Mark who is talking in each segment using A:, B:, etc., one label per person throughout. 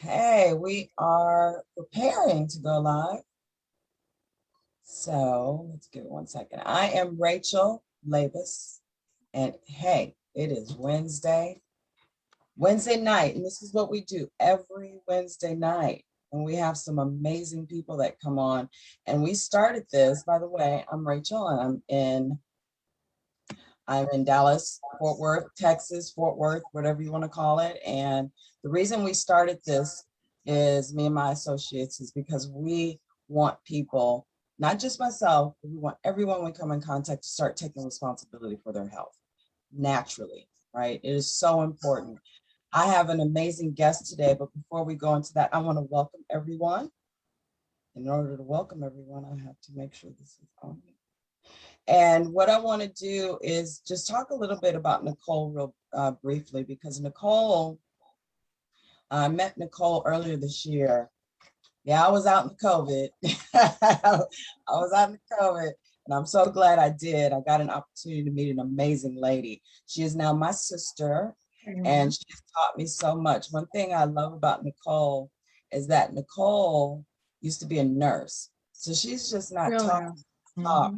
A: Hey, we are preparing to go live. So let's give it 1 second. I am Rachel Labus, and hey, it is Wednesday night, and this is what we do every Wednesday night. And we have some amazing people that come on. And we started this, by the way, I'm Rachel, and I'm in Dallas, Fort Worth, Texas, Fort Worth, whatever you want to call it. And the reason we started this is me and my associates is because we want people, not just myself, but we want everyone we come in contact to start taking responsibility for their health naturally, right? It is so important. I have an amazing guest today, but before we go into that, I want to welcome everyone. In order to welcome everyone, I have to make sure this is on. And what I want to do is just talk a little bit about Nicole real briefly, because I met Nicole earlier this year. Yeah, I was out in COVID. I was out in COVID, and I'm so glad I did. I got an opportunity to meet an amazing lady. She is now my sister, and she's taught me so much. One thing I love about Nicole is that Nicole used to be a nurse. So she's just not
B: Really?
A: talking talk.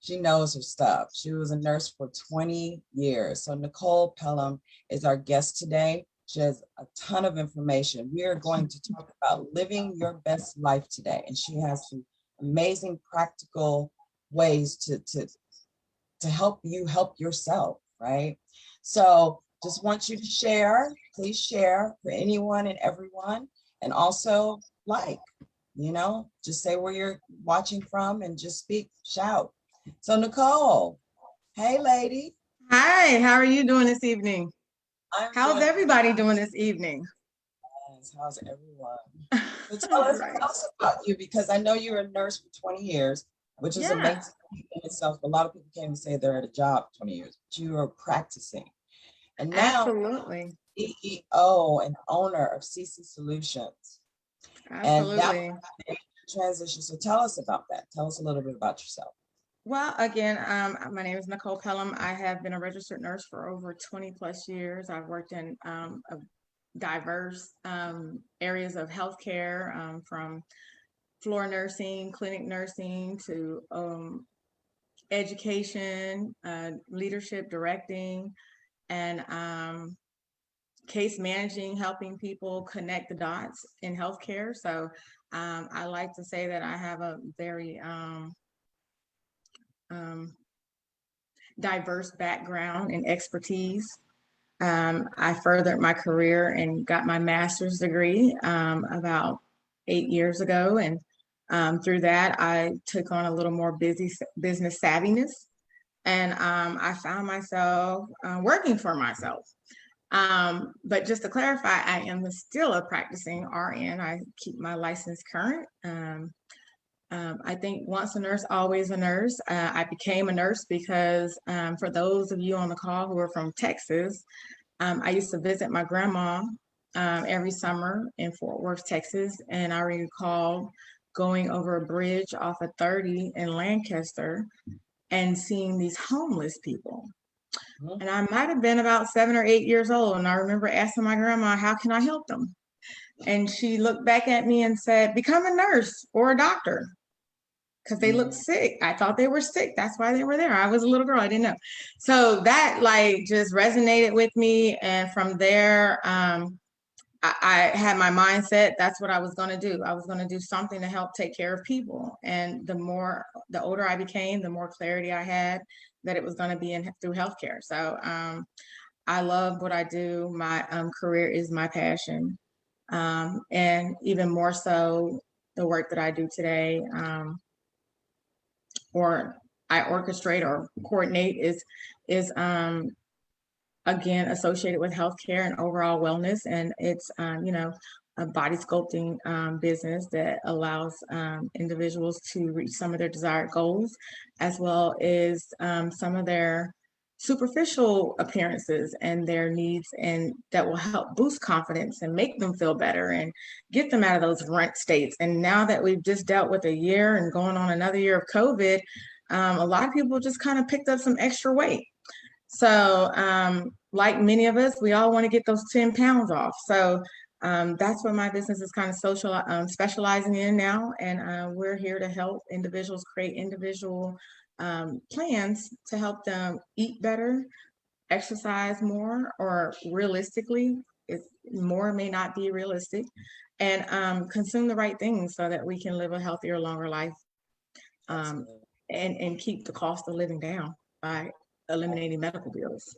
A: She knows her stuff. She was a nurse for 20 years. So Nicole Pellum is our guest today. She has a ton of information. We are going to talk about living your best life today. And she has some amazing practical ways to help you help yourself, right? So just want you to share, please share for anyone and everyone. And also just say where you're watching from and just speak, shout. So Nicole, hey lady.
B: Hi, how are you doing this evening?
A: I'm
B: How's
A: doing
B: everybody doing this evening?
A: nice. How's everyone? So tell us,
B: Right.
A: tell us about you, because I know you're a nurse for 20 years, which is
B: Yeah,
A: amazing in itself. A lot of people can't even say they're at a job 20 years, but you are practicing. And now
B: absolutely.
A: CEO and owner of CC Solutions. And that
B: Absolutely.
A: was a transition. So tell us about that. Tell us a little bit about yourself.
B: Well, again, my name is Nicole Pellum. I have been a registered nurse for over 20 plus years. I've worked in a diverse areas of healthcare, from floor nursing, clinic nursing, to education, leadership, directing, and case managing, helping people connect the dots in healthcare. So I like to say that I have a very um, diverse background and expertise. I furthered my career and got my master's degree about 8 years ago. And through that, I took on a little more business savviness. And I found myself working for myself. But just to clarify, I am still a practicing RN. I keep my license current. I think once a nurse, always a nurse. I became a nurse because for those of you on the call who are from Texas, I used to visit my grandma every summer in Fort Worth, Texas. And I recall going over a bridge off of 30 in Lancaster and seeing these homeless people. And I might have been about 7 or 8 years old. And I remember asking my grandma, how can I help them? And she looked back at me and said, become a nurse or a doctor. Because they looked sick. I thought they were sick. That's why they were there. I was a little girl. I didn't know. So that like just resonated with me. And from there, I had my mindset. That's what I was going to do. I was going to do something to help take care of people. And the older I became, the more clarity I had that it was going to be through healthcare. So I love what I do. My career is my passion. And even more so, the work that I do today, or I orchestrate or coordinate, is again associated with healthcare and overall wellness. And it's a body sculpting business that allows individuals to reach some of their desired goals, as well as some of their superficial appearances and their needs, and that will help boost confidence and make them feel better and get them out of those rent states. And now that we've just dealt with a year and going on another year of COVID, a lot of people just kind of picked up some extra weight. So like many of us, we all want to get those 10 pounds off. So That's what my business is kind of specializing in now. And we're here to help individuals create individual plans to help them eat better, exercise more, or realistically, it's more may not be realistic, and consume the right things so that we can live a healthier, longer life, um,
A: Absolutely.
B: and keep the cost of living down by eliminating medical bills.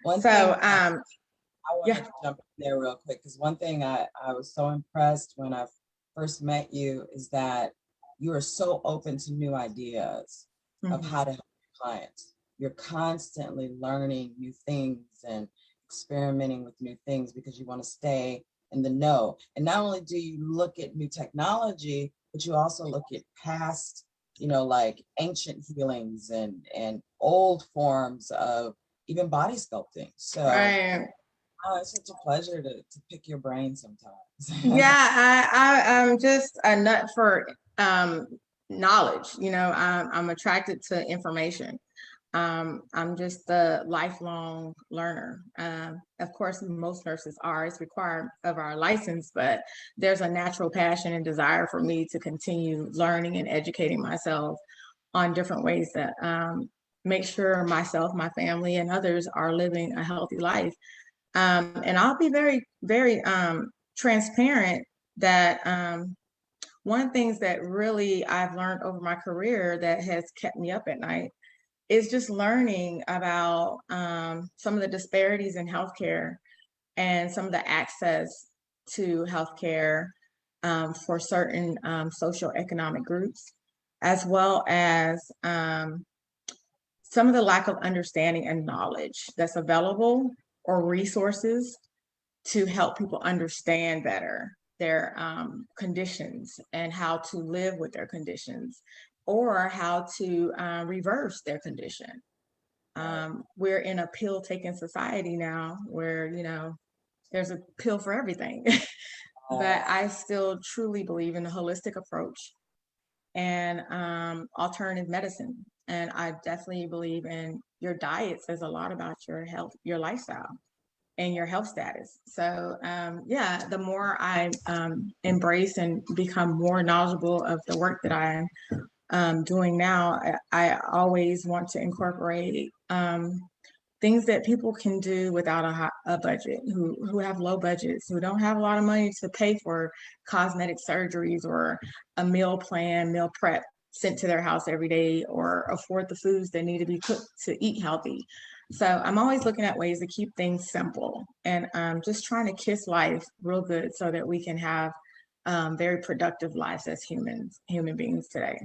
A: One thing
B: So,
A: I want
B: yeah.
A: to jump in there real quick because one thing I was so impressed when I first met you is that you are so open to new ideas of
B: Mhm.
A: how to help your clients. You're constantly learning new things and experimenting with new things because you want to stay in the know. And not only do you look at new technology, but you also look at past, like ancient healings and old forms of even body sculpting. So
B: Right.
A: oh, it's such a pleasure to pick your brain sometimes.
B: Yeah, I'm just a nut for um, knowledge. I'm attracted to information. I'm just a lifelong learner. Of course, most nurses are. It's required of our license, but there's a natural passion and desire for me to continue learning and educating myself on different ways that make sure myself, my family, and others are living a healthy life. And I'll be very, very transparent that one of the things that really I've learned over my career that has kept me up at night is just learning about some of the disparities in healthcare and some of the access to healthcare for certain socioeconomic groups, as well as some of the lack of understanding and knowledge that's available or resources to help people understand better their conditions and how to live with their conditions or how to reverse their condition.
A: Right.
B: We're in a pill taking society now where, there's a pill for everything. But
A: Yes.
B: I still truly believe in the holistic approach and alternative medicine. And I definitely believe in your diet says a lot about your health, your lifestyle, and your health status. So, yeah, the more I embrace and become more knowledgeable of the work that I'm doing now, I always want to incorporate things that people can do without a budget, who have low budgets, who don't have a lot of money to pay for cosmetic surgeries or a meal plan, meal prep sent to their house every day, or afford the foods that need to be cooked to eat healthy. So I'm always looking at ways to keep things simple and just trying to kiss life real good so that we can have very productive lives as human beings today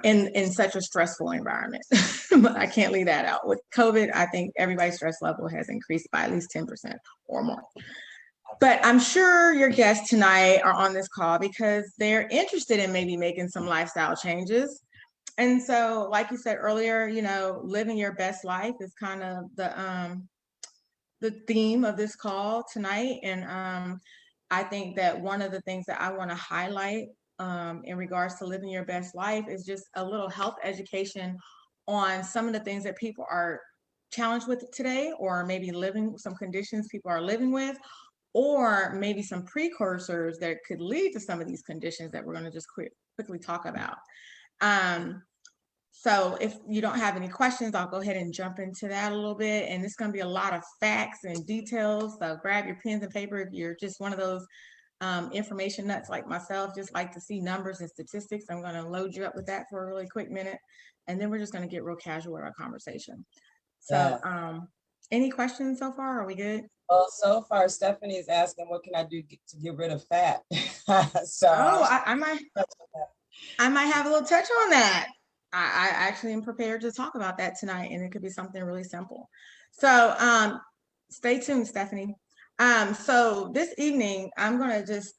B: in such a stressful environment. But I can't leave that out. With COVID, I think everybody's stress level has increased by at least 10% or more. But I'm sure your guests tonight are on this call because they're interested in maybe making some lifestyle changes. And so, like you said earlier, living your best life is kind of the theme of this call tonight. And I think that one of the things that I want to highlight in regards to living your best life is just a little health education on some of the things that people are challenged with today, or maybe living some conditions people are living with, or maybe some precursors that could lead to some of these conditions that we're going to just quickly talk about. Um, so if you don't have any questions, I'll go ahead and jump into that a little bit. And it's going to be a lot of facts and details. So grab your pens and paper if you're just one of those information nuts like myself, just like to see numbers and statistics. I'm going to load you up with that for a really quick minute. And then we're just going to get real casual with our conversation. So
A: Yeah.
B: any questions so far? Are we good?
A: Well, so far Stephanie is asking what can I do to get rid of fat. So
B: Oh,
A: I'll
B: I might have a little touch on that. I actually am prepared to talk about that tonight, and it could be something really simple. So stay tuned, Stephanie. So this evening, I'm going to just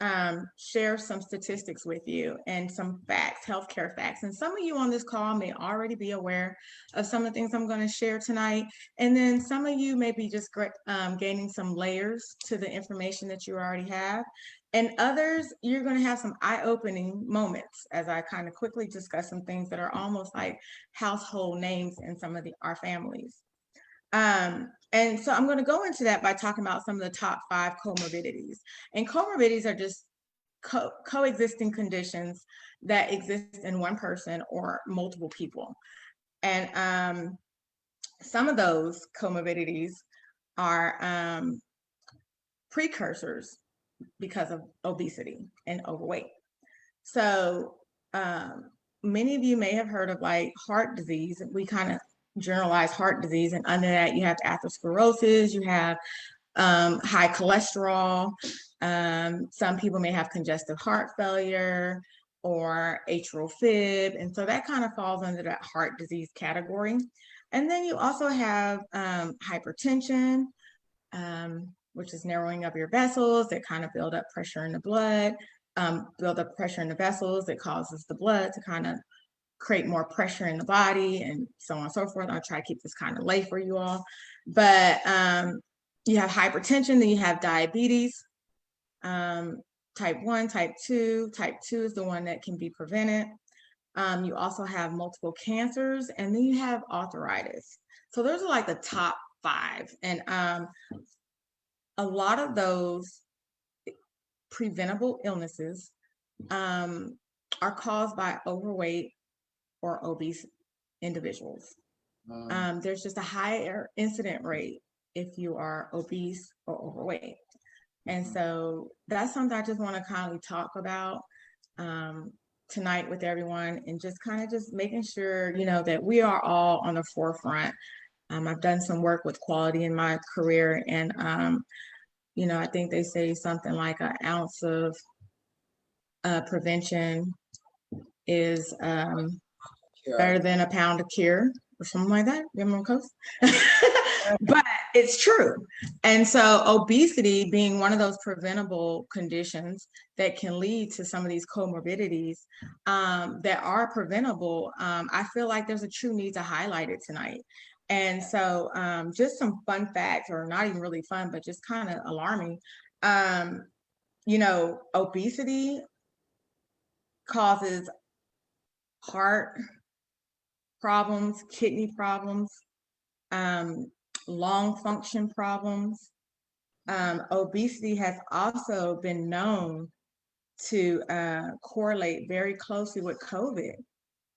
B: share some statistics with you and some facts, healthcare facts. And some of you on this call may already be aware of some of the things I'm going to share tonight. And then some of you may be just gaining some layers to the information that you already have. And others, you're going to have some eye-opening moments as I kind of quickly discuss some things that are almost like household names in some of our families. And so I'm going to go into that by talking about some of the top 5 comorbidities. And comorbidities are just coexisting conditions that exist in one person or multiple people. And some of those comorbidities are precursors because of obesity and overweight. So many of you may have heard of like heart disease. We kind of generalize heart disease, and under that you have atherosclerosis, you have high cholesterol. Some people may have congestive heart failure or atrial fib, and so that kind of falls under that heart disease category. And then you also have hypertension, which is narrowing of your vessels that kind of build up pressure in the blood, build up pressure in the vessels that causes the blood to kind of create more pressure in the body, and so on and so forth. I'll try to keep this kind of light for you all. But you have hypertension, then you have diabetes, type 1, type 2. Type 2 is the one that can be prevented. You also have multiple cancers, and then you have arthritis. So those are like the top 5. And a lot of those preventable illnesses are caused by overweight or obese individuals. There's just a higher incident rate if you are obese or overweight. And so that's something I just want to kindly talk about tonight with everyone, and just kind of just making sure, you know, that we are all on the forefront. I've done some work with quality in my career, and you know, I think they say something like an ounce of prevention is better than a pound of cure, or something like that. Remember, Coach? But it's true. And so obesity being one of those preventable conditions that can lead to some of these comorbidities that are preventable, I feel like there's a true need to highlight it tonight. And so just some fun facts, or not even really fun, but just kind of alarming. You know, obesity causes heart problems, kidney problems, lung function problems. Obesity has also been known to correlate very closely with COVID.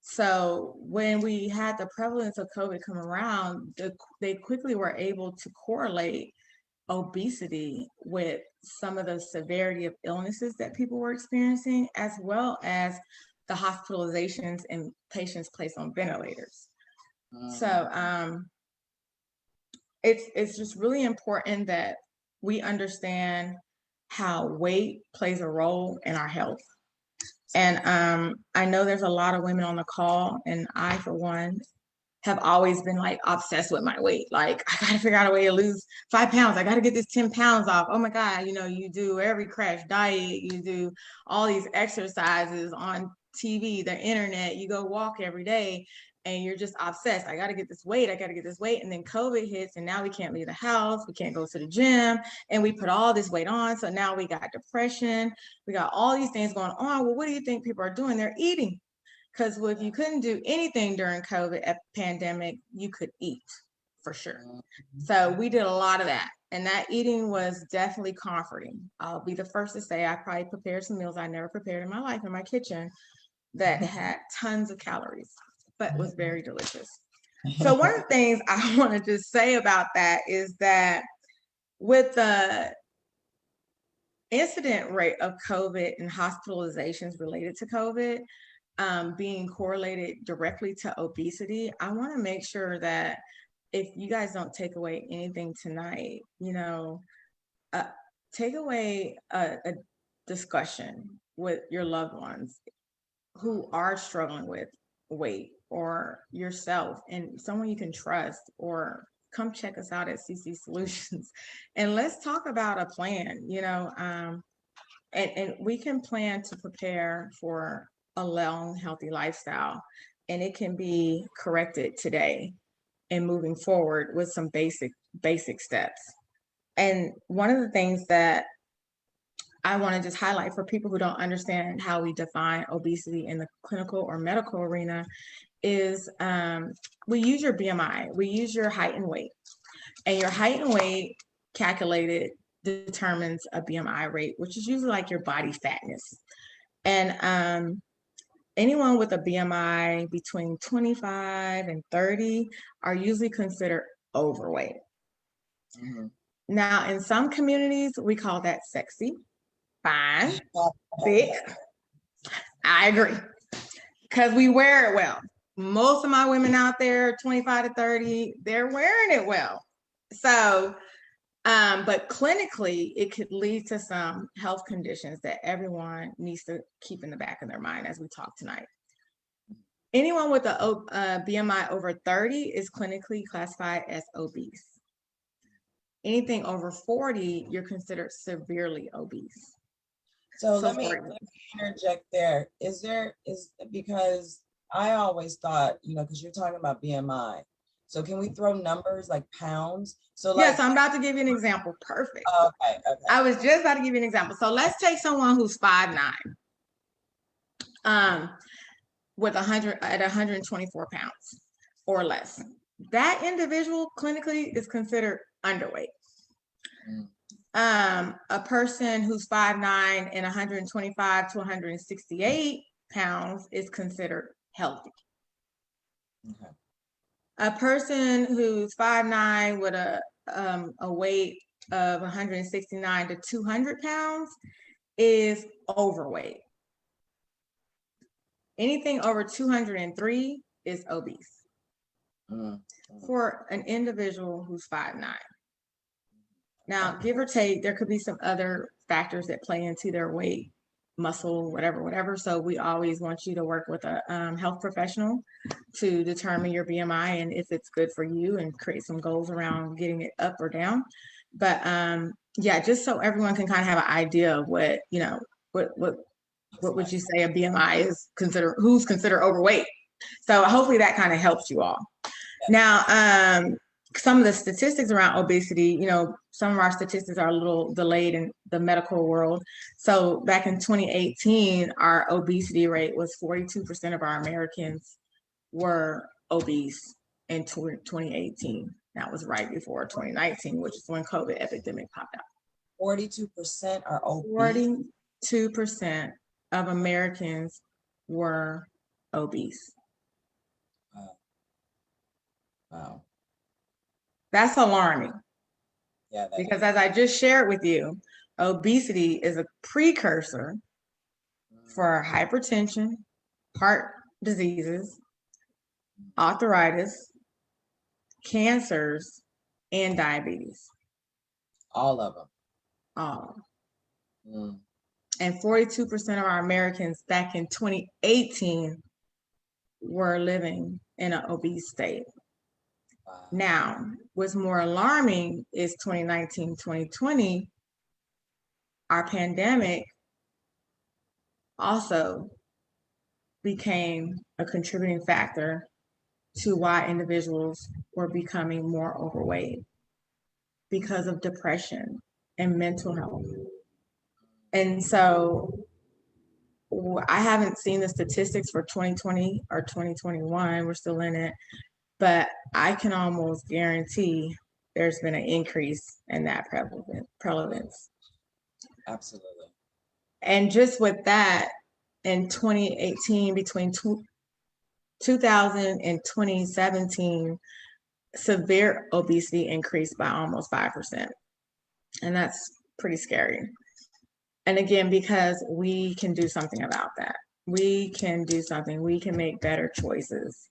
B: So when we had the prevalence of COVID come around, they quickly were able to correlate obesity with some of the severity of illnesses that people were experiencing, as well as the hospitalizations and patients placed on ventilators. So it's just really important that we understand how weight plays a role in our health. And I know there's a lot of women on the call, and I, for one, have always been like obsessed with my weight. Like, I gotta figure out a way to lose 5 pounds. I gotta get this 10 pounds off. Oh my God, you know, you do every crash diet, you do all these exercises on TV, the internet, you go walk every day, and you're just obsessed. I gotta get this weight, I gotta get this weight. And then COVID hits, and now we can't leave the house, we can't go to the gym, and we put all this weight on. So now we got depression, we got all these things going on. Well, what do you think people are doing? They're eating. Because if you couldn't do anything during COVID pandemic, you could eat for sure. So we did a lot of that. And that eating was definitely comforting. I'll be the first to say I probably prepared some meals I never prepared in my life in my kitchen that had tons of calories, but was very delicious. So one of the things I want to just say about that is that with the incident rate of COVID and hospitalizations related to COVID, being correlated directly to obesity, I want to make sure that if you guys don't take away anything tonight, you know, take away a discussion with your loved ones who are struggling with weight, or yourself and someone you can trust, or come check us out at CC Solutions and let's talk about a plan, you know, and we can plan to prepare for a long, healthy lifestyle, and it can be corrected today and moving forward with some basic steps. And one of the things that I want to just highlight for people who don't understand how we define obesity in the clinical or medical arena is we use your BMI, we use your height and weight. And your height and weight calculated determines a BMI rate, which is usually like your body fatness. And anyone with a BMI between 25 and 30 are usually considered overweight.
A: Mhm.
B: Now, in some communities, we call that sexy, fine, thick. I agree, because we wear it well. Most of my women out there, 25 to 30, they're wearing it well. So, but clinically, it could lead to some health conditions that everyone needs to keep in the back of their mind as we talk tonight. Anyone with a BMI over 30 is clinically classified as obese. Anything over 40, you're considered severely obese.
A: So let me interject there. Because I always thought, because you're talking about BMI. So can we throw numbers like pounds? So
B: yes, I'm about to give you an example. Perfect.
A: Okay.
B: I was just about to give you an example. So let's take someone who's 5'9", with 124 pounds or less. That individual clinically is considered underweight. A person who's 5'9" and 125 to 168 pounds is considered healthy.
A: Okay.
B: A person who's 5'9" with a weight of 169 to 200 pounds is overweight. Anything over 203 is obese for an individual who's 5'9". Now, give or take, there could be some other factors that play into their weight, muscle, whatever. So we always want you to work with a health professional to determine your BMI and if it's good for you, and create some goals around getting it up or down. But yeah, just so everyone can kind of have an idea of what would you say a BMI is considered, who's considered overweight. So hopefully that kind of helps you all. Now, some of the statistics around obesity, some of our statistics are a little delayed in the medical world. So back in 2018, our obesity rate was 42% of our Americans were obese in 2018. That was right before 2019, which is when COVID epidemic popped out.
A: 42% are obese.
B: 42% of Americans were obese.
A: Wow.
B: That's alarming.
A: Yeah.
B: Because as I just shared with you, obesity is a precursor for hypertension, heart diseases, arthritis, cancers, and diabetes.
A: All of them.
B: All. And 42% of our Americans back in 2018 were living in an obese state. Wow. Now, what's more alarming is 2019, 2020, our pandemic also became a contributing factor to why individuals were becoming more overweight because of depression and mental health. And so I haven't seen the statistics for 2020 or 2021, we're still in it, but I can almost guarantee there's been an increase in that prevalence.
A: Absolutely.
B: And just with that, in 2018, between 2000 and 2017, severe obesity increased by almost 5%. And that's pretty scary. And again, because we can do something about that. We can do something. We can make better choices.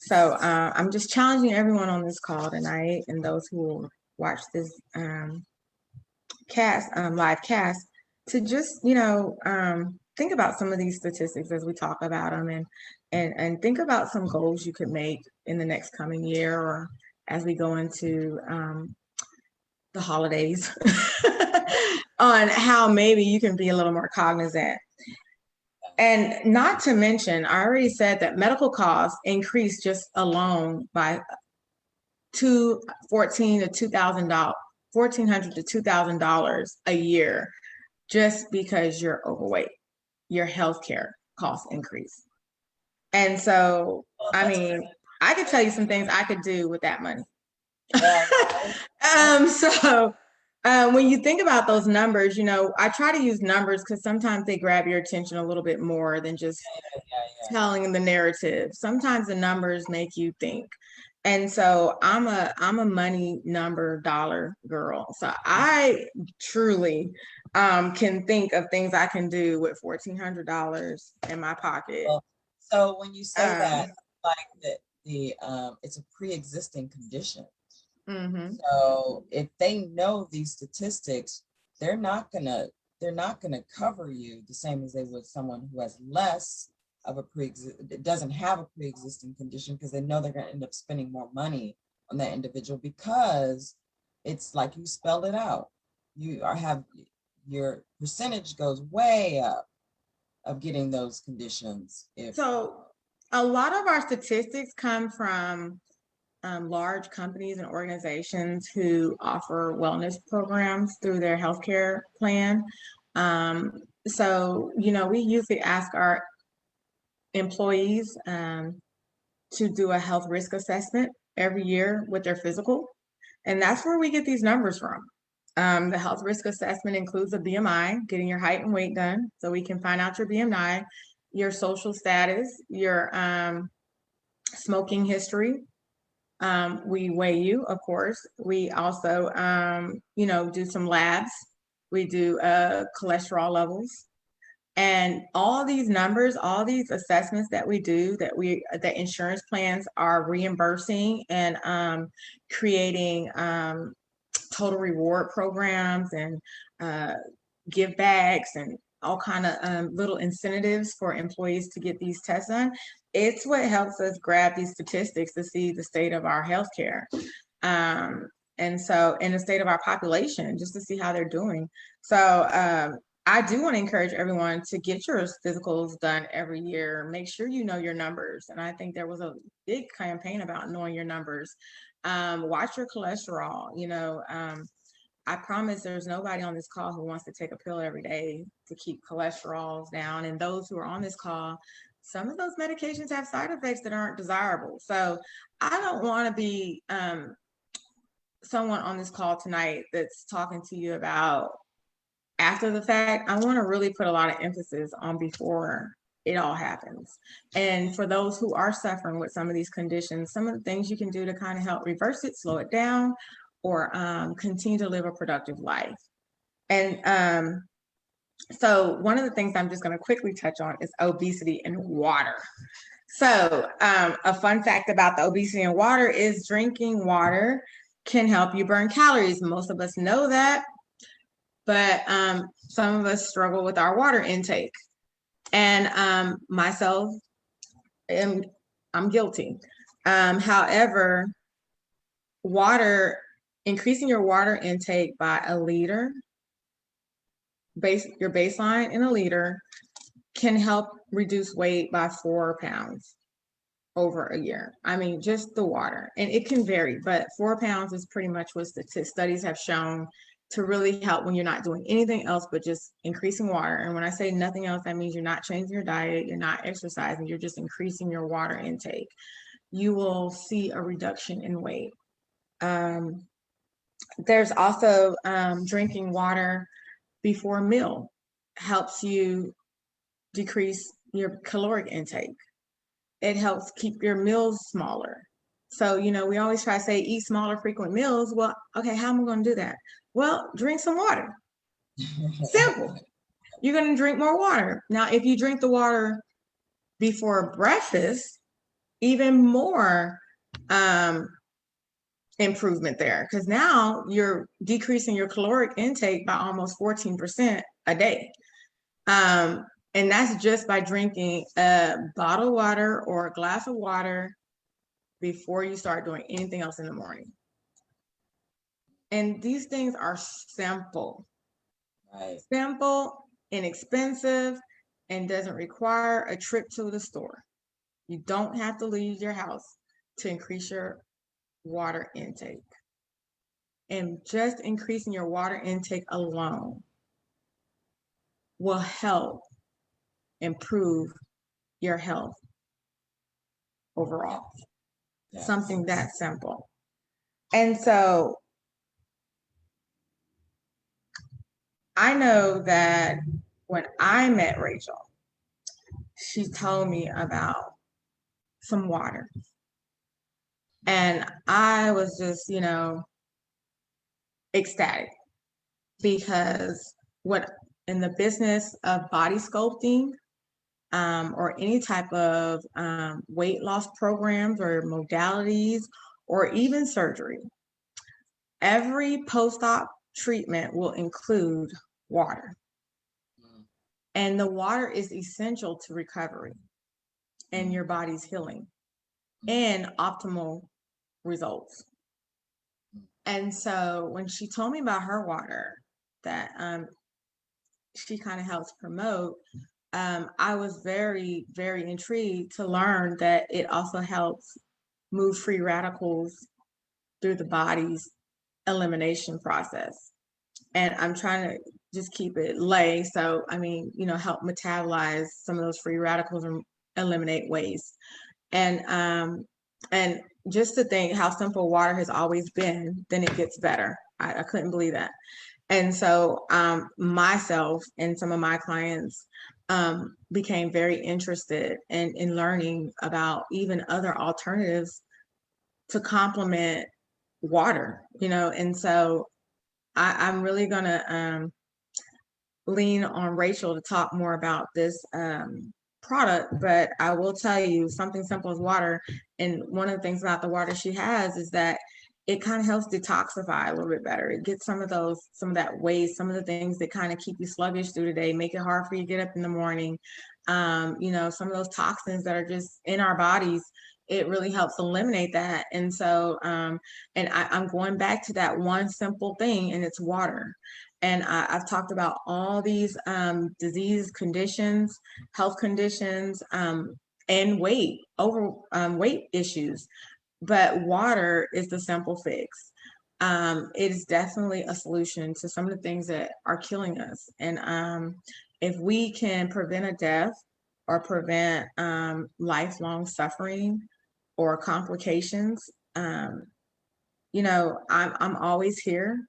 B: So I'm just challenging everyone on this call tonight, and those who will watch this live cast, to just, think about some of these statistics as we talk about them, and think about some goals you could make in the next coming year, or as we go into the holidays, on how maybe you can be a little more cognizant. And not to mention, I already said that medical costs increased just alone by $1,400 to $2,000 a year, just because you're overweight. Your healthcare costs increase. And so, I mean, I could tell you some things I could do with that money.
A: Yeah, right.
B: So when you think about those numbers, I try to use numbers because sometimes they grab your attention a little bit more than just
A: Yeah.
B: telling the narrative. Sometimes the numbers make you think. And so I'm a money number dollar girl. So I truly can think of things I can do with $1,400 in my pocket.
A: Well, so when you say
B: Um,
A: that, like it's a pre-existing condition.
B: mhm.
A: So if they know these statistics, they're not gonna they're not gonna cover you the same as they would someone who has less of a doesn't have a pre-existing condition, because they know they're gonna end up spending more money on that individual, because it's like you spelled it out. You are have your percentage goes way up of getting those conditions if
B: So a lot of our statistics come from large companies and organizations who offer wellness programs through their healthcare plan. So we usually ask our employees to do a health risk assessment every year with their physical. And that's where we get these numbers from. The health risk assessment includes a BMI, getting your height and weight done so we can find out your BMI, your social status, your smoking history. We weigh you, of course. We also, do some labs. We do cholesterol levels. And all these numbers, all these assessments that we do, that insurance plans are reimbursing and creating total reward programs and uh, give backs and all kind of little incentives for employees to get these tests done. It's what helps us grab these statistics to see the state of our healthcare. And so in the state of our population, just to see how they're doing. So I do want to encourage everyone to get your physicals done every year. Make sure you know your numbers. And I think there was a big campaign about knowing your numbers. Watch your cholesterol. I promise there's nobody on this call who wants to take a pill every day to keep cholesterol down. And those who are on this call, some of those medications have side effects that aren't desirable. So I don't want to be someone on this call tonight that's talking to you about after the fact. I want to really put a lot of emphasis on before it all happens. And for those who are suffering with some of these conditions, some of the things you can do to kind of help reverse it, slow it down, or continue to live a productive life. And so one of the things I'm just going to quickly touch on is obesity and water. So a fun fact about the obesity and water is drinking water can help you burn calories. Most of us know that, but some of us struggle with our water intake. And myself, I'm guilty. However, increasing your water intake by a liter, your baseline in a liter, can help reduce weight by 4 pounds over a year. I mean, just the water. And it can vary, but 4 pounds is pretty much what the studies have shown to really help when you're not doing anything else but just increasing water. And when I say nothing else, that means you're not changing your diet, you're not exercising, you're just increasing your water intake. You will see a reduction in weight. There's also drinking water before a meal helps you decrease your caloric intake. It helps keep your meals smaller. So, we always try to say eat smaller, frequent meals. Well, okay, how am I going to do that? Well, drink some water. Simple. You're going to drink more water. Now, if you drink the water before breakfast, even more improvement there, because now you're decreasing your caloric intake by almost 14% a day. And that's just by drinking a bottle of water or a glass of water before you start doing anything else in the morning. And these things are simple,
A: right.
B: simple, inexpensive, and doesn't require a trip to the store. You don't have to leave your house to increase your water intake. And just increasing your water intake alone will help improve your health overall.
A: Yes.
B: Something that simple. And so I know that when I met Rachel, she told me about some water. And I was just, ecstatic because what in the business of body sculpting, or any type of weight loss programs or modalities or even surgery, every post-op treatment will include water.
A: Mm.
B: And the water is essential to recovery and your body's healing and optimal results. And so when she told me about her water that she kind of helps promote, I was very, very intrigued to learn that it also helps move free radicals through the body's elimination process. And I'm trying to just keep it lay. So, I mean, help metabolize some of those free radicals and eliminate waste. And just to think how simple water has always been, then it gets better. I couldn't believe that. And so myself and some of my clients became very interested in learning about even other alternatives to complement water, and so I'm really going to lean on Rachel to talk more about this product, but I will tell you something simple as water. And one of the things about the water she has is that it kind of helps detoxify a little bit better. It gets some of that waste, some of the things that kind of keep you sluggish through the day, make it hard for you to get up in the morning. Some of those toxins that are just in our bodies, it really helps eliminate that. And so, I'm going back to that one simple thing, and it's water. And I've talked about all these disease conditions, health conditions, and weight issues. But water is the simple fix. It is definitely a solution to some of the things that are killing us. And if we can prevent a death or prevent lifelong suffering or complications, I'm always here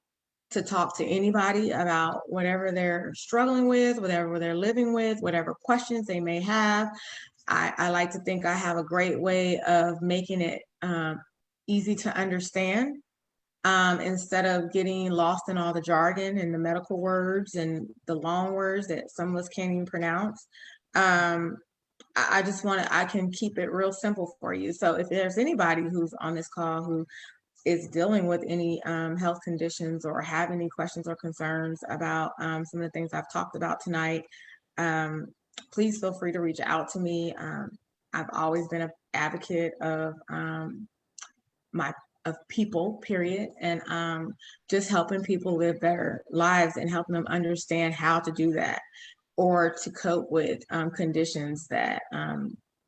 B: to talk to anybody about whatever they're struggling with, whatever they're living with, whatever questions they may have. I like to think I have a great way of making it easy to understand, instead of getting lost in all the jargon and the medical words and the long words that some of us can't even pronounce. I just I can keep it real simple for you. So if there's anybody who's on this call who is dealing with any health conditions or have any questions or concerns about some of the things I've talked about tonight, please feel free to reach out to me. I've always been an advocate of people, period, and just helping people live better lives and helping them understand how to do that or to cope with conditions that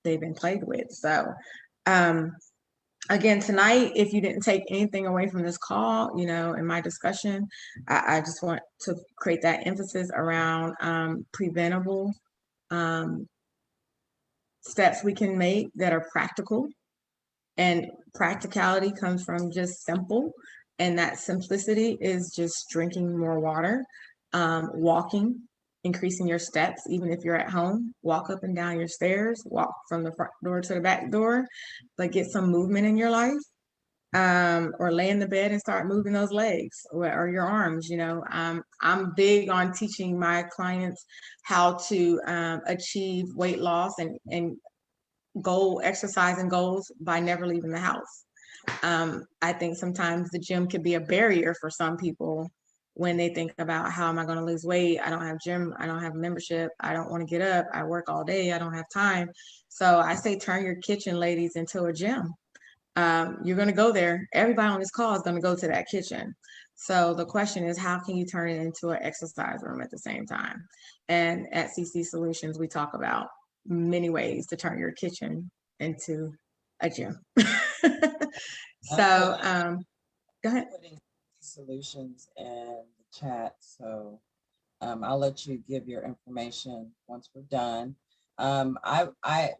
B: they've been plagued with. So, again, tonight, if you didn't take anything away from this call, in my discussion, I just want to create that emphasis around preventable steps we can make that are practical. And practicality comes from just simple. And that simplicity is just drinking more water, walking, increasing your steps, even if you're at home, walk up and down your stairs, walk from the front door to the back door, but get some movement in your life. Or lay in the bed and start moving those legs or your arms. I'm big on teaching my clients how to achieve weight loss and goal exercise and goals by never leaving the house. I think sometimes the gym could be a barrier for some people when they think about how am I going to lose weight? I don't have gym. I don't have membership. I don't want to get up. I work all day. I don't have time. So I say, turn your kitchen, ladies, into a gym. You're going to go there. Everybody on this call is going to go to that kitchen. So the question is, how can you turn it into an exercise room at the same time? And at CC Solutions, we talk about many ways to turn your kitchen into a gym. So, go ahead.
A: Putting solutions in the chat, so I'll let you give your information once we're done. I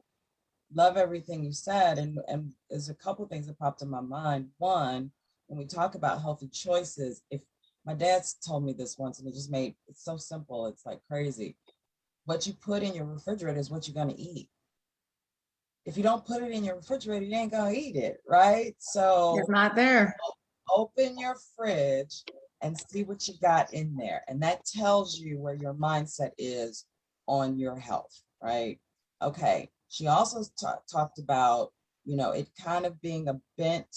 A: love everything you said, and there's a couple things that popped in my mind. One, when we talk about healthy choices, if my dad's told me this once and it's so simple, it's like crazy. What you put in your refrigerator is what you're going to eat. If you don't put it in your refrigerator, you ain't going to eat it, right? So
B: It's not there.
A: open your fridge and see what you got in there. And that tells you where your mindset is on your health, right? Okay. She also talked about, it kind of being a bent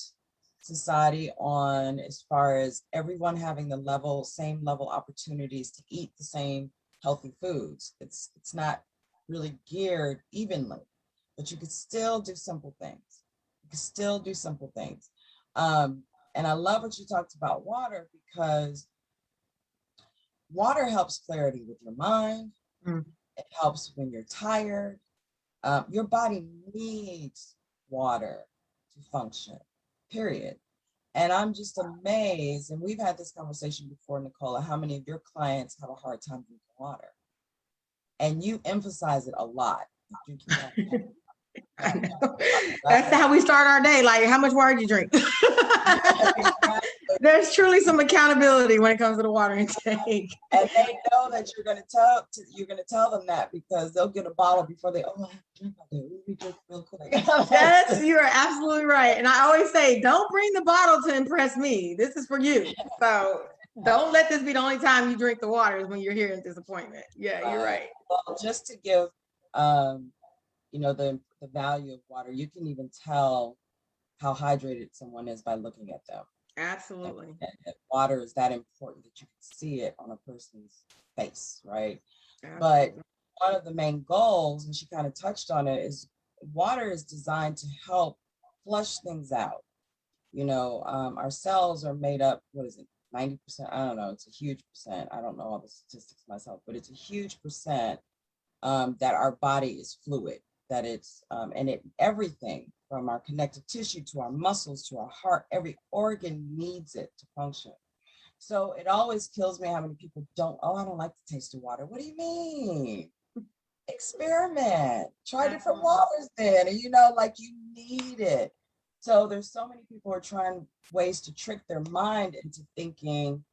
A: society on as far as everyone having the same level opportunities to eat the same healthy foods. It's not really geared evenly, but you could still do simple things. You can still do simple things. And I love what you talked about water, because water helps clarity with your mind. It helps when you're tired. Your body needs water to function, period. And I'm just amazed, and we've had this conversation before, Nicola, how many of your clients have a hard time drinking water. And you emphasize it a lot.
B: I know. That's how we start our day. Like, how much water do you drink? There's truly some accountability when it comes to the water intake.
A: And they know that you're going to tell them that, because they'll get a bottle before they, I have to drink all day. We drink real quick.
B: Yes, you're absolutely right. And I always say, don't bring the bottle to impress me. This is for you. So don't let this be the only time you drink the water is when you're here in disappointment. Yeah, you're right.
A: Well, just to give, the value of water, you can even tell how hydrated someone is by looking at them.
B: Absolutely.
A: And water is that important that you can see it on a person's face, right?
B: Absolutely.
A: But one of the main goals, and she kind of touched on it, is water is designed to help flush things out. Our cells are made up, what is it, 90%? I don't know, it's a huge percent. I don't know all the statistics myself, but it's a huge percent that our body is fluid, that it's, everything from our connective tissue to our muscles to our heart, every organ needs it to function. So it always kills me how many people I don't like the taste of water. What do you mean? Experiment, try different waters then, and you need it. So there's so many people are trying ways to trick their mind into thinking,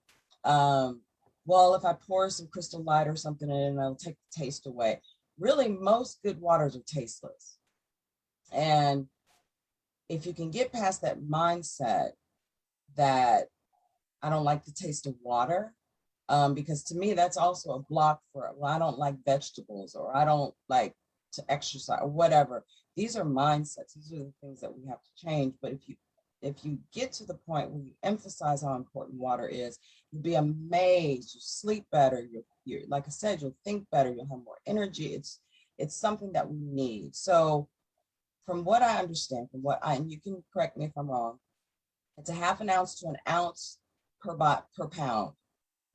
A: well, if I pour some Crystal Light or something in, it'll take the taste away. Really, most good waters are tasteless. And if you can get past that mindset that I don't like the taste of water, because to me, that's also a block for, well, I don't like vegetables, or I don't like to exercise, or whatever. These are mindsets. These are the things that we have to change. But if you get to the point where you emphasize how important water is, you'll be amazed. You sleep better. You're like I said, you'll think better. You'll have more energy. It's something that we need. So from what I understand, and you can correct me if I'm wrong, it's a half an ounce to an ounce per pound.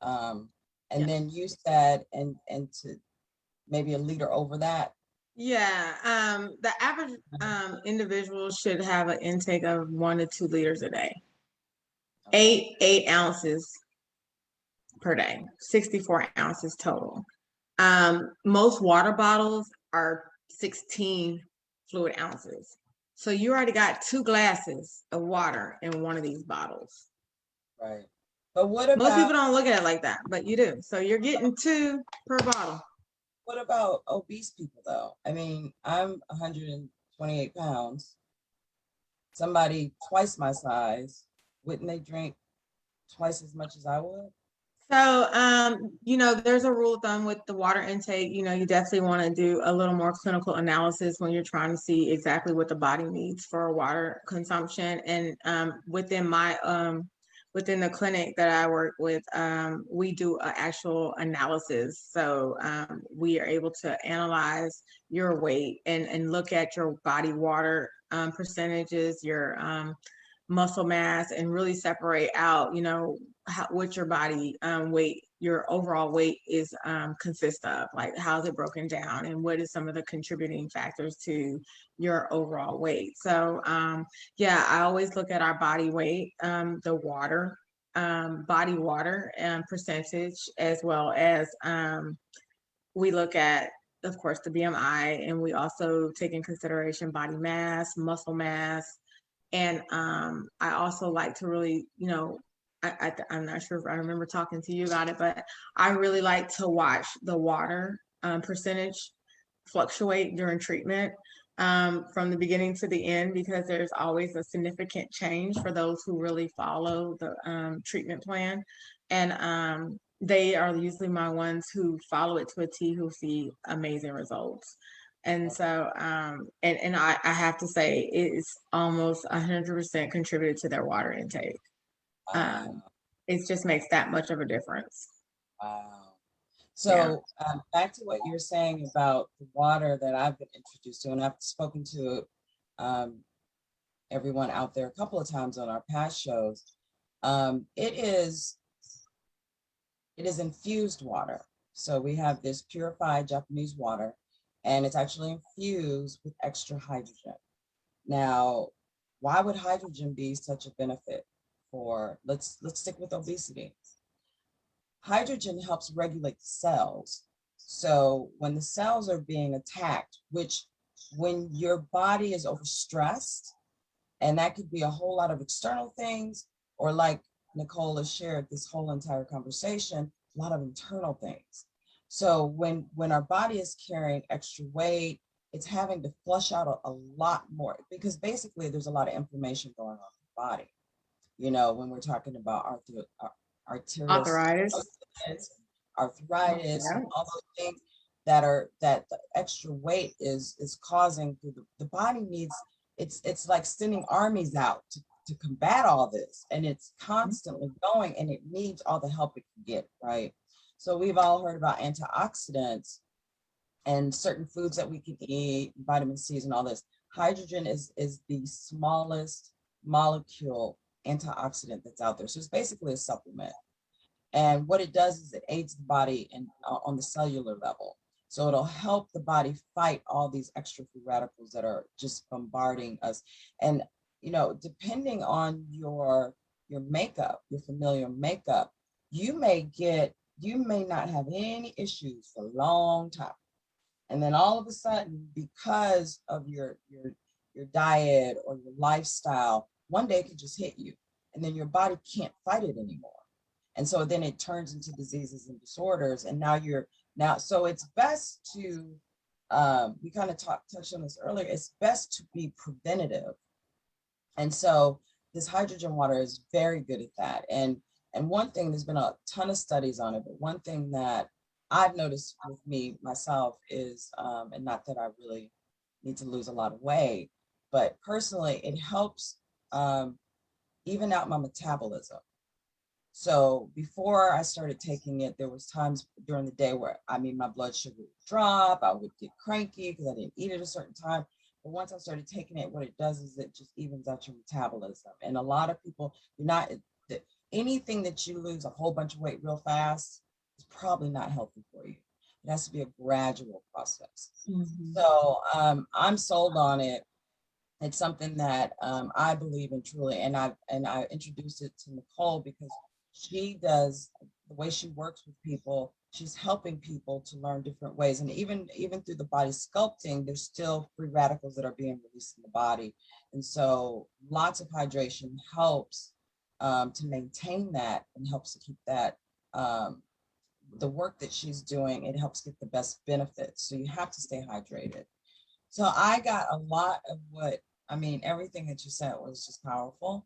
A: And then you said, and to maybe a liter over that.
B: Yeah, the average individual should have an intake of 1 to 2 liters a day. 8 ounces per day, 64 ounces total. Most water bottles are 16 fluid ounces. So you already got 2 glasses of water in one of these bottles.
A: Right. But what about,
B: most people don't look at it like that, but you do. So you're getting 2 per bottle.
A: What about obese people though? I mean, I'm 128 pounds. Somebody twice my size, wouldn't they drink twice as much as I would?
B: So, there's a rule of thumb with the water intake. You definitely want to do a little more clinical analysis when you're trying to see exactly what the body needs for water consumption. And within the clinic that I work with, we do an actual analysis. So we are able to analyze your weight and look at your body water percentages, your muscle mass, and really separate out, what your body weight, your overall weight is consist of, like how's it broken down and what is some of the contributing factors to your overall weight. So yeah, I always look at our body weight, the water, body water percentage, as well as we look at, of course, the BMI, and we also take in consideration body mass, muscle mass, And I also like to really, I'm not sure if I remember talking to you about it, but I really like to watch the water percentage fluctuate during treatment from the beginning to the end, because there's always a significant change for those who really follow the treatment plan. And they are usually my ones who follow it to a T, who see amazing results. And so, I have to say, it's almost 100% contributed to their water intake. Um,
A: Wow.
B: it just makes that much of a difference.
A: Wow.
B: Yeah.
A: So back to what you're saying about the water that I've been introduced to, and I've spoken to um, everyone out there a couple of times on our past shows. It is infused water. So we have this purified Japanese water, and it's actually infused with extra hydrogen. Now, why would hydrogen be such a benefit for, let's stick with obesity. Hydrogen helps regulate the cells. So when the cells are being attacked, which when your body is overstressed, and that could be a whole lot of external things, or like Nicole has shared this whole entire conversation, a lot of internal things. So when our body is carrying extra weight, it's having to flush out a lot more, because basically there's a lot of inflammation going on in the body. When we're talking about arterial
B: Arthritis.
A: arthritis,
B: Yeah.
A: all those things that the extra weight is causing. The body needs, it's like sending armies out to combat all this, and it's constantly going, and it needs all the help it can get, right? So we've all heard about antioxidants and certain foods that we can eat, vitamin C's and all this. Hydrogen is the smallest molecule antioxidant that's out there. So it's basically a supplement. And what it does is it aids the body on the cellular level. So it'll help the body fight all these extra free radicals that are just bombarding us. And depending on your makeup, your familiar makeup, you may not have any issues for a long time. And then all of a sudden, because of your diet or your lifestyle, one day it could just hit you, and then your body can't fight it anymore. And so then it turns into diseases and disorders. And so it's best to, we kind of touched on this earlier, it's best to be preventative. And so this hydrogen water is very good at that. And one thing, there's been a ton of studies on it, but one thing that I've noticed with me myself is, and not that I really need to lose a lot of weight, but personally, it helps even out my metabolism. So before I started taking it, there was times during the day where, my blood sugar would drop. I would get cranky because I didn't eat at a certain time. But once I started taking it, what it does is it just evens out your metabolism. And a lot of people, anything that you lose a whole bunch of weight real fast is probably not healthy for you. It has to be a gradual process.
B: Mm-hmm.
A: So I'm sold on it. It's something that I believe in truly, and I introduced it to Nicole because she does the way she works with people. She's helping people to learn different ways, and even through the body sculpting, there's still free radicals that are being released in the body, and so lots of hydration helps to maintain that and helps to keep that. The work that she's doing, it helps get the best benefits. So you have to stay hydrated. So I got a lot of everything that you said was just powerful.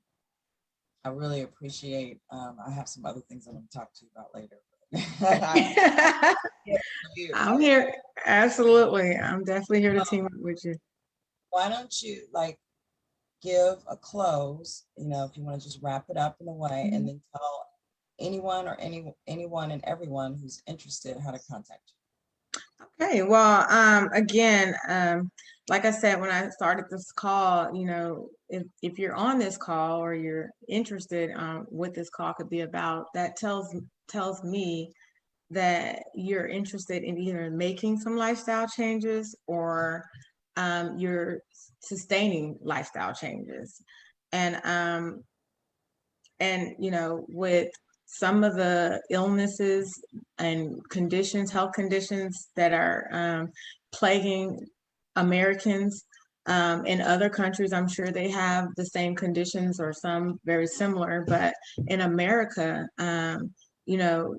A: I really appreciate, I have some other things I'm going to talk to you about later.
B: I'm here. Absolutely. I'm definitely here to team up with you.
A: Why don't you give a close, if you want to just wrap it up in a way, and then tell anyone or anyone and everyone who's interested how to contact you.
B: Okay, well, again, like I said, when I started this call, if you're on this call or you're interested what this call could be about, that tells me that you're interested in either making some lifestyle changes or you're sustaining lifestyle changes. And with some of the illnesses and health conditions that are plaguing Americans, In other countries, I'm sure they have the same conditions or some very similar, but in America, you know,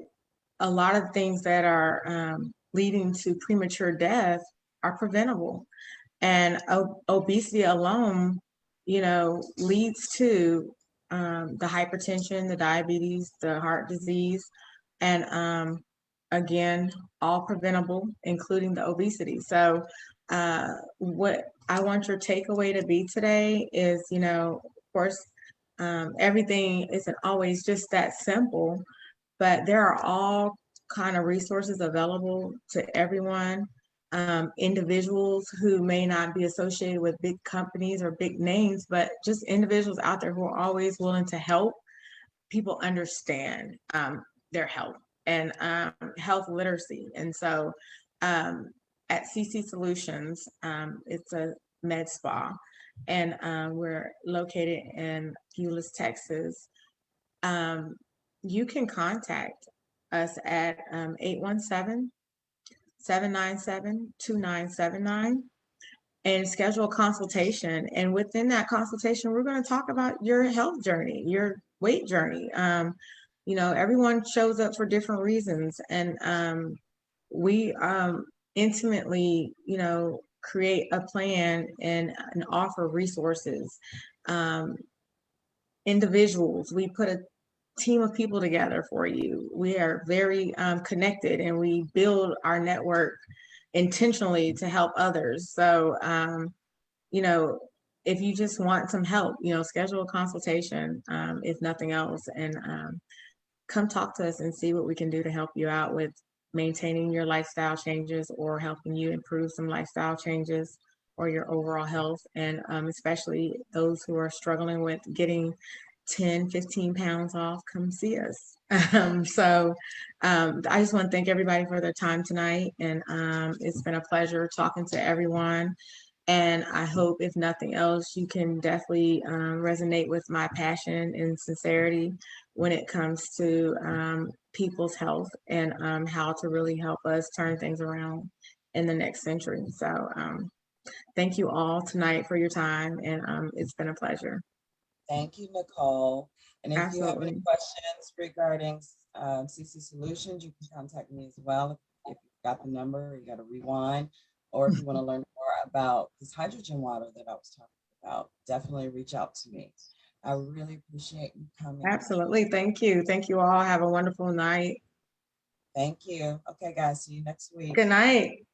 B: a lot of things that are leading to premature death are preventable. And obesity alone, leads to the hypertension, the diabetes, the heart disease, and again, all preventable, including the obesity. So, what I want your takeaway to be today is, of course, everything isn't always just that simple, but there are all kind of resources available to everyone. Individuals who may not be associated with big companies or big names, but just individuals out there who are always willing to help people understand their health and health literacy. And so um, at CC Solutions, it's a med spa, and we're located in Euless, Texas. You can contact us at 817-797-2979 and schedule a consultation. And within that consultation, we're going to talk about your health journey, your weight journey. Everyone shows up for different reasons, and we intimately, create a plan and offer resources. Um, Individuals, we put a team of people together for you. We are very connected, and we build our network intentionally to help others. So, if you just want some help, schedule a consultation, if nothing else, and come talk to us and see what we can do to help you out with maintaining your lifestyle changes or helping you improve some lifestyle changes or your overall health. And especially those who are struggling with getting 10, 15 pounds off, come see us. I just want to thank everybody for their time tonight. And it's been a pleasure talking to everyone. And I hope, if nothing else, you can definitely resonate with my passion and sincerity when it comes to people's health and how to really help us turn things around in the next century. So thank you all tonight for your time, and it's been a pleasure.
A: Thank you, Nicole. And if you have any
B: Absolutely.
A: questions regarding CC Solutions, you can contact me as well. If you've got the number, you got to rewind. Or if you want to learn more about this hydrogen water that I was talking about, definitely reach out to me. I really appreciate you coming.
B: Absolutely. Thank you. Thank you all. Have a wonderful night.
A: Thank you. Okay, guys, see you next week.
B: Good night.